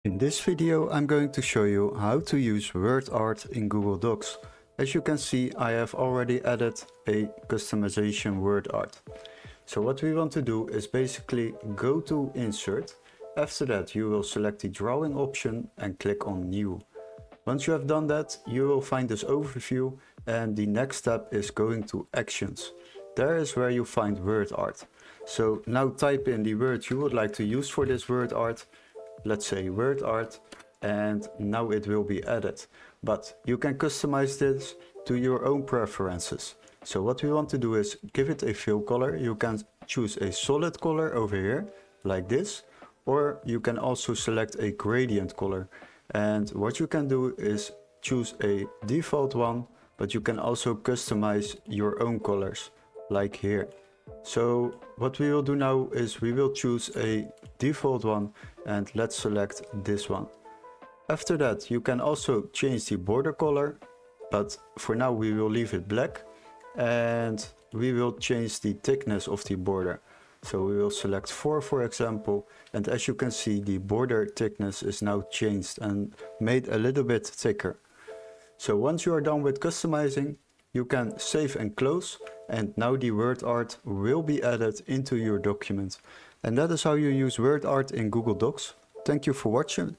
In this video I'm going to show you how to use WordArt in Google Docs. As you can see, I have already added a customization WordArt. So what we want to do is basically go to Insert. After that you will select the drawing option and click on New. Once you have done that, you will find this overview, and the next step is going to Actions. There is where you find WordArt. So now type in the word you would like to use for this WordArt. Let's say WordArt, and now it will be added. But you can customize this to your own preferences. So what we want to do is give it a fill color. You can choose a solid color over here, like this, or you can also select a gradient color. And what you can do is choose a default one, but you can also customize your own colors, like here. So what we will do now is we will choose a default one, and let's select this one. After that you can also change the border color, but for now we will leave it black, and we will change the thickness of the border. So we will select 4 for example, and as you can see the border thickness is now changed and made a little bit thicker. So once you are done with customizing, you can save and close, and now the WordArt will be added into your document. And that is how you use WordArt in Google Docs. Thank you for watching.